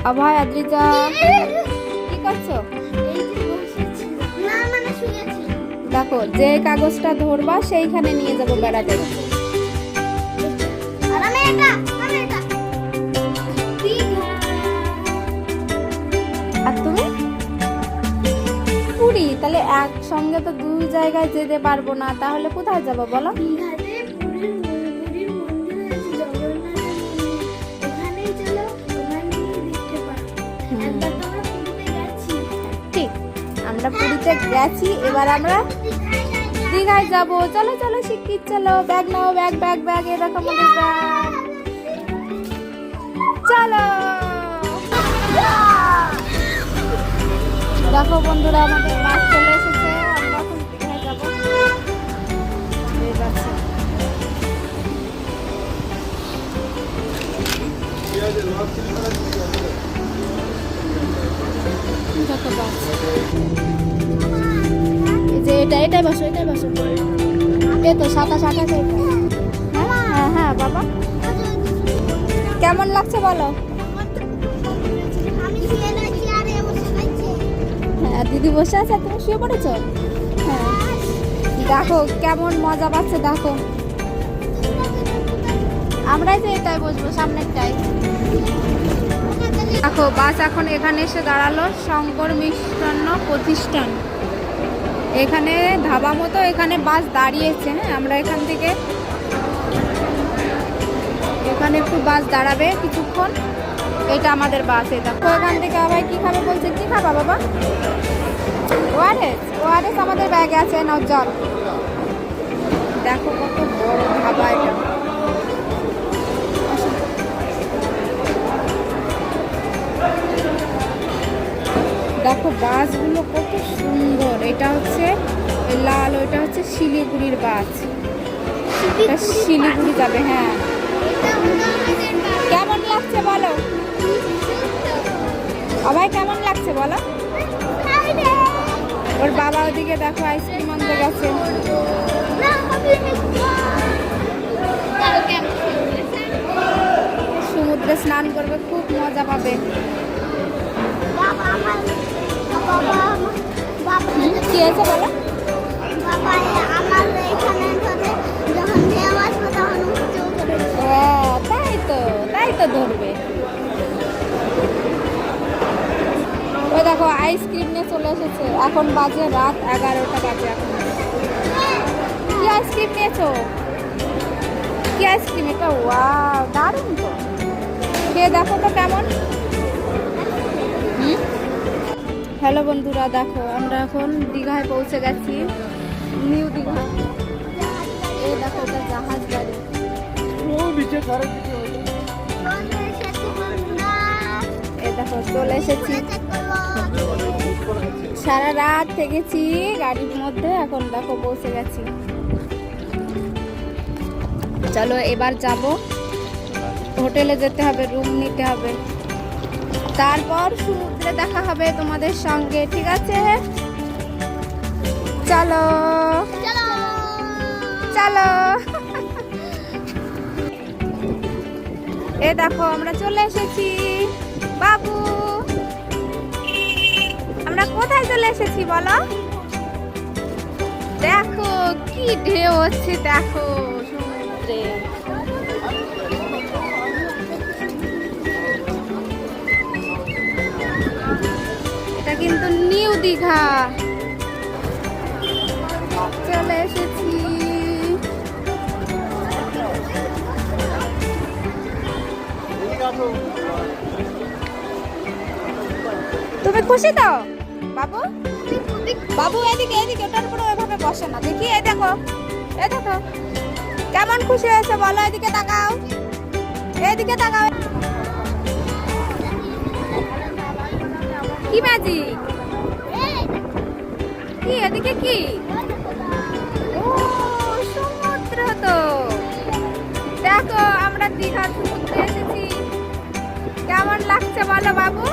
অভয়, আদ্রিজা কি করছো? দেখো, যে কাগজটা ধরবা সেইখানে নিয়ে যাবো বেড়াতে। আর তুমি? পুরী? তাহলে একসঙ্গে তো দুই জায়গায় যেতে পারবো না, তাহলে কোথায় যাবো বলো? ঠিক, আমরা পুরীতে গেছি, এবার আমরা দীঘায় যাব। চলো চলো শিগগির চলো, ব্যাগ নাও, ব্যাগ ব্যাগ ব্যাগ, এরকম আমাদের ব্যাগ। চলো। দেখো বন্ধুরা, আমাদের বাস চলে এসেছে, আমরা এখন দীঘায় যাব। দেখো বাস, এটাই বসো, এটাই বসো। এই তো 27-28। হ্যাঁ হ্যাঁ বাবা, কেমন লাগছে বলো? হ্যাঁ, দিদি বসে আছে, তুমি শুয়ে পড়েছো? হ্যাঁ, দেখো কেমন মজা পাচ্ছে। দেখো, আমরাই যে এটাই বসবো, সামনেরটাই। দেখো বাস এখন এখানে এসে দাঁড়ালো, শঙ্কর মিষ্টান্ন প্রতিষ্ঠান। এখানে ধাবা মতো এখানে বাস দাঁড়িয়েছে। হ্যাঁ, আমরা এখান থেকে এখানে একটু বাস দাঁড়াবে কিছুক্ষণ। এটা আমাদের বাস। এটা তো এখান থেকে আবার কি খাবে বলছে, কি খাবা বাবা? ওআরএস, ওআরএস আমাদের ব্যাগে আছে, নাও জল। দেখো কত বড় ধাবা এটা। দেখো বাসগুলো কত সুন্দর। এটা হচ্ছে লাল, ওইটা হচ্ছে শিলিগুড়ির বাস। এটা শিলিগুড়ি যাবে। হ্যাঁ, কেমন লাগছে বলো? সবাই কেমন লাগছে বলো? ওর বাবা ওদিকে দেখো আইসক্রিম আনতে গেছে। সমুদ্রে স্নান করবে, খুব মজা পাবে। কি আছে বলো? হ্যাঁ, তাই তো ধরবে। ওই দেখো আইসক্রিম নিয়ে চলে এসেছে। এখন বাজে রাত 11টা বাজে। এখন কি আইসক্রিম নিয়েছো? কি আইসক্রিম এটা? ওয়াও, দারুণ তো। খেয়ে দেখো তো কেমন। হ্যালো বন্ধুরা, দেখো আমরা এখন দীঘায় পৌঁছে গেছি, নিউ দীঘা। এই দেখো, এটা জাহাজ গাড়ি। এই দেখো চলে এসেছি। সারা রাত থেকেছি গাড়ির মধ্যে, এখন দেখো পৌঁছে গেছি। চলো এবার যাব, হোটেলে যেতে হবে, রুম নিতে হবে, তারপর সমুদ্রে দেখা হবে তোমাদের সঙ্গে। ঠিক আছে, চলো চলো। এ দেখো আমরা চলে এসেছি। বাবু, আমরা কোথায় চলে এসেছি বলো? দেখো কি ঢেউ হচ্ছে, দেখো সমুদ্রে। এটা কিন্তু নিউ দীঘা। চলে এসেছি। তুমি খুশি তো বাবু? বাবু এদিকে এদিকে, ওটার উপরে ওইভাবে বসে না। দেখি, এই দেখো, এই দেখো কেমন খুশি হয়েছে বলো? এদিকে তাকাও, এদিকে তাকাও। কি ম্যাজিক? কি এদিকে কি? ও সমুদ্র তো। দেখো আমরা দীঘার সমুদ্রে এসেছি। কেমন লাগছে বলো বাবু?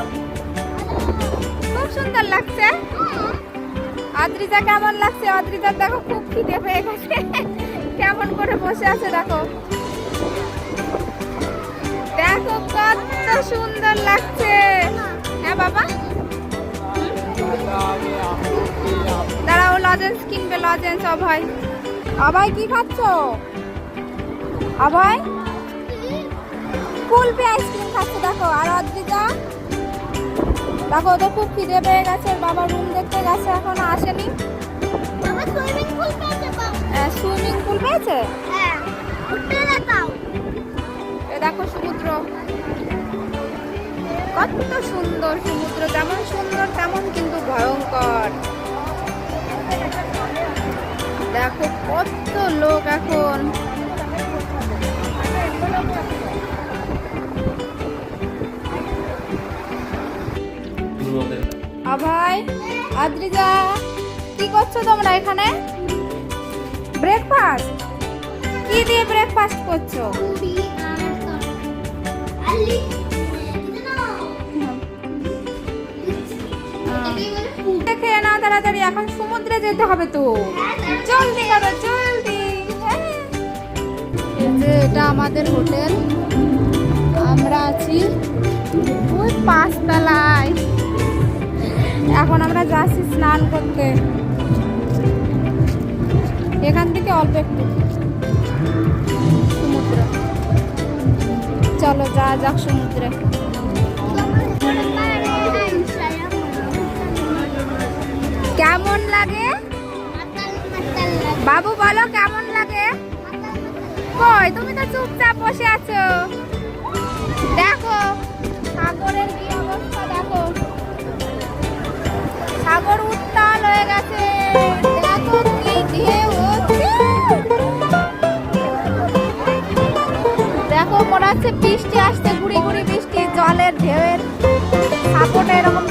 খুব সুন্দর লাগছে। আদ্রিজা কেমন লাগছে? আদ্রিজা দেখো খুব খিদে পেয়ে গেছে, কেমন করে বসে আছে দেখো। দেখো কত সুন্দর লাগছে। লজেন্স কিনবে, লজেন্স। অভয়, অভয় কি খাচ্ছ? অভয় কুলফি আইসক্রিম খাচ্ছে দেখো। আর অদ্রিজা দেখো, ওদের খুব খিদে পেয়ে গেছে। বাবা রুম দেখতে গেছে, এখনো আসেনি। সুইমিং পুল পেয়েছে। এ দেখো সমুদ্র, কত সুন্দর সমুদ্র। যেমন সুন্দর তেমন কিন্তু ভয়ঙ্কর। দেখো কত লোক এখন। অভয়, আদ্রিজা কি করছো তোমরা এখানে? ব্রেকফাস্ট? কি দিয়ে ব্রেকফাস্ট করছো? খেয়ে নাও তাড়াতাড়ি, এখন সমুদ্রে যেতে হবে তো। জলদি করো জলদি। এই যে এটা আমাদের হোটেল, আমরা আছি ওই 5 তলায়। এখন আমরা যাচ্ছি স্নান করতে। এখান থেকে অল্প একটু সমুদ্র। চলো যা যাক সমুদ্রে। কেমন লাগে বাবু, বলো কেমন লাগে? কই তুমি তো চুপচাপ বসে আছো। দেখো সাগরের কি অবস্থা, দেখো সাগর উত্তাল হয়ে গেছে। দেখো কি ঢেউ হচ্ছে। দেখো মনে হচ্ছে বৃষ্টি আসছে, গুড়ি গুড়ি বৃষ্টি। জলের ঢেউয়ের সাপোর্টে এরকম